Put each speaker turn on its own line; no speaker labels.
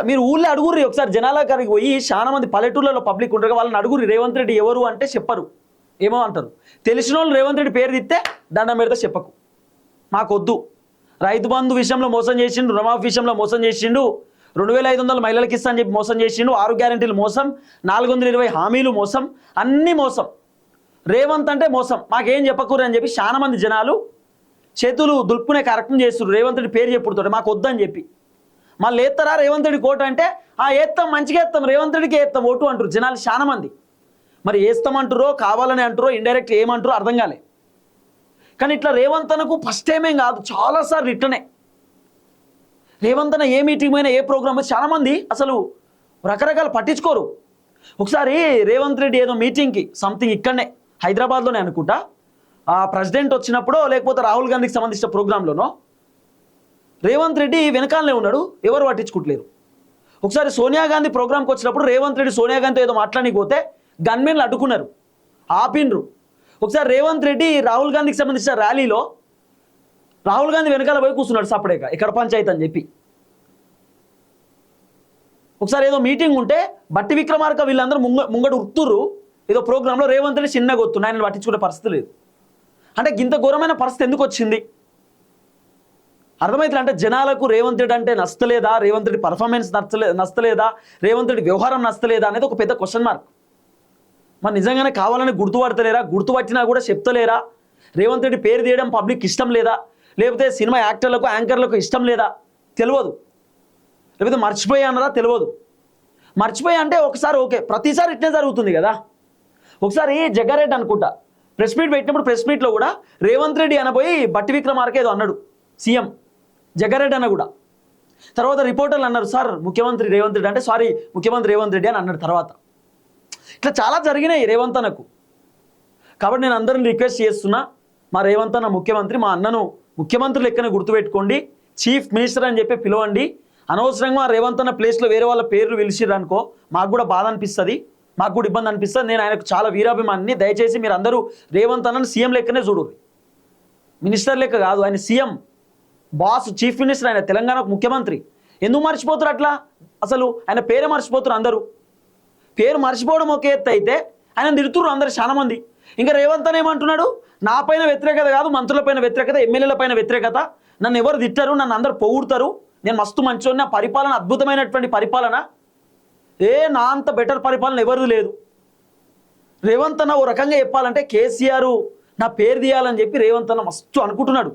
మీరు ఊళ్ళో అడుగుర్రి ఒకసారి జనాల కాడికి పోయి చాలా మంది పల్లెటూళ్ళలో పబ్లిక్ ఉంటారు వాళ్ళని అడుగురి రేవంత్ రెడ్డి ఎవరు అంటే చెప్పరు, ఏమో అంటారు. తెలిసిన వాళ్ళు రేవంత్ రెడ్డి పేరు తిస్తే దండం పెడితే చెప్పకు, మాకొద్దు. రైతు బంధు విషయంలో మోసం చేసిండు, రుణమాఫీ విషయంలో మోసం చేసిండు, 2500 మహిళలకు ఇస్తా అని చెప్పి మోసం చేసిండు, 6 గ్యారెంటీలు మోసం, 420 హామీలు మోసం, అన్నీ మోసం. రేవంత్ అంటే మోసం, మాకేం చెప్పకూరు అని చెప్పి చాలా మంది జనాలు చేతులు దులుపుకునే కార్యక్రమం చేస్తున్నారు. రేవంత్ రెడ్డి పేరు చెప్పుడుతాడు మాకు వద్దని చెప్పి. మళ్ళీ ఎత్తారా రేవంత్ రెడ్డి కోట అంటే ఏత్తాం, మంచిగా ఎత్తాం, రేవంత్ రెడ్డికి ఎత్తాం ఓటు అంటారు జనాలు చాలా మంది. మరి వేస్తామంటారో కావాలని అంటారో ఇండైరెక్ట్ ఏమంటారో అర్థం కాలే. కానీ ఇట్లా రేవంత్ అన్నకు ఫస్ట్ టైమేం కాదు, చాలాసార్లు ఇట్లనే రేవంత్ అన్న ఏ మీటింగ్ అయినా ఏ ప్రోగ్రామ్ చాలామంది అసలు రకరకాలు పట్టించుకోరు. ఒకసారి రేవంత్ రెడ్డి ఏదో మీటింగ్కి సంథింగ్ ఇక్కడనే హైదరాబాద్లోనే అనుకుంటా, ఆ ప్రెసిడెంట్ వచ్చినప్పుడు లేకపోతే రాహుల్ గాంధీకి సంబంధించిన ప్రోగ్రాంలోనో రేవంత్ రెడ్డి వెనకాలనే ఉన్నాడు, ఎవరు పట్టించుకుంటలేరు. ఒకసారి సోనియా గాంధీ ప్రోగ్రాంకి వచ్చినప్పుడు రేవంత్ రెడ్డి సోనియా గాంధీతో ఏదో మాట్లాడి పోతే గన్మెన్లు అడ్డుకున్నారు, ఆపిండ్రు. ఒకసారి రేవంత్ రెడ్డి రాహుల్ గాంధీకి సంబంధించిన ర్యాలీలో రాహుల్ గాంధీ వెనకాల పోయి కూర్చున్నాడు సపరేట్గా, ఇక్కడ పంచాయతీ అని చెప్పి. ఒకసారి ఏదో మీటింగ్ ఉంటే బట్టి విక్రమార్క వీళ్ళందరూ ముంగడు ఉత్తుర్రు ఏదో ప్రోగ్రాంలో, రేవంత్ రెడ్డి చిన్నగా వస్తున్నా, ఆయన పట్టించుకునే పరిస్థితి లేదు. అంటే ఇంత ఘోరమైన పరిస్థితి ఎందుకు వచ్చింది అర్థమవుతుంది. అంటే జనాలకు రేవంత్ రెడ్డి అంటే నచ్చలేదా, రేవంత్ రెడ్డి పర్ఫార్మెన్స్ నచ్చలేదా, రేవంత్ రెడ్డి వ్యవహారం నచ్చలేదా అనేది ఒక పెద్ద క్వశ్చన్ మార్క్. మరి నిజంగానే కావాలని గుర్తుపడతలేరా, గుర్తుపట్టినా కూడా చెప్తలేరా, రేవంత్ రెడ్డి పేరు తీయడం పబ్లిక్ ఇష్టం లేదా, లేకపోతే సినిమా యాక్టర్లకు యాంకర్లకు ఇష్టం లేదా తెలియదు, లేకపోతే మర్చిపోయా అన్నారా తెలియదు. మర్చిపోయా అంటే ఒకసారి ఓకే, ప్రతిసారి ఇట్లే జరుగుతుంది కదా. ఒకసారి జగ్గారెడ్డి అనుకుంటా ప్రెస్ మీట్ పెట్టినప్పుడు ప్రెస్ మీట్లో కూడా రేవంత్ రెడ్డి అనబోయి బట్టి విక్రమార్క ఏదో అన్నాడు సీఎం జగ్గారెడ్డి అన్న కూడా. తర్వాత రిపోర్టర్లు అన్నారు సార్ ముఖ్యమంత్రి రేవంత్ రెడ్డి అంటే సారీ ముఖ్యమంత్రి రేవంత్ రెడ్డి అని అన్నాడు. తర్వాత ఇట్లా చాలా జరిగినాయి రేవంత్ అన్నకు. కాబట్టి నేను అందరిని రిక్వెస్ట్ చేస్తున్నా, మా రేవంత్ అన్న ముఖ్యమంత్రి, మా అన్నను ముఖ్యమంత్రి లెక్కనే గుర్తుపెట్టుకోండి, చీఫ్ మినిస్టర్ అని చెప్పి పిలవండి. అనవసరంగా రేవంత్ అన్న ప్లేస్లో వేరే వాళ్ళ పేర్లు పిలిచిర్రు అనుకో మాకు కూడా బాధ అనిపిస్తుంది, మాకు కూడా ఇబ్బంది అనిపిస్తుంది. నేను ఆయనకు చాలా వీరాభిమానిని, దయచేసి మీరు అందరూ రేవంత్ అన్నను సీఎం లెక్కనే చూడరు, మినిస్టర్ లెక్క కాదు, ఆయన సీఎం బాస్ చీఫ్ మినిస్టర్, ఆయన తెలంగాణకు ముఖ్యమంత్రి. ఎందుకు మర్చిపోతారు అట్లా, అసలు ఆయన పేరే మర్చిపోతారు అందరూ. పేరు మర్చిపోవడం ఒక ఎత్తు అయితే ఆయన తిడుతుర్రు అందరు చాలా మంది. ఇంకా రేవంత్ అన్న ఏమంటున్నాడు, నా పైన వ్యతిరేకత కాదు, మంత్రుల పైన వ్యతిరేకత, ఎమ్మెల్యేల పైన వ్యతిరేకత, నన్ను ఎవరు తిట్టారు, నన్ను అందరు పొగుడుతారు, నేను మస్తు మంచిగా పరిపాలన అద్భుతమైనటువంటి పరిపాలన, నా అంత బెటర్ పరిపాలన ఎవరిది లేదు. రేవంత్ అన్న ఓ రకంగా చెప్పాలంటే కేసీఆర్ నా పేరు తీయాలని చెప్పి రేవంత్ అన్న మస్తు అనుకుంటున్నాడు.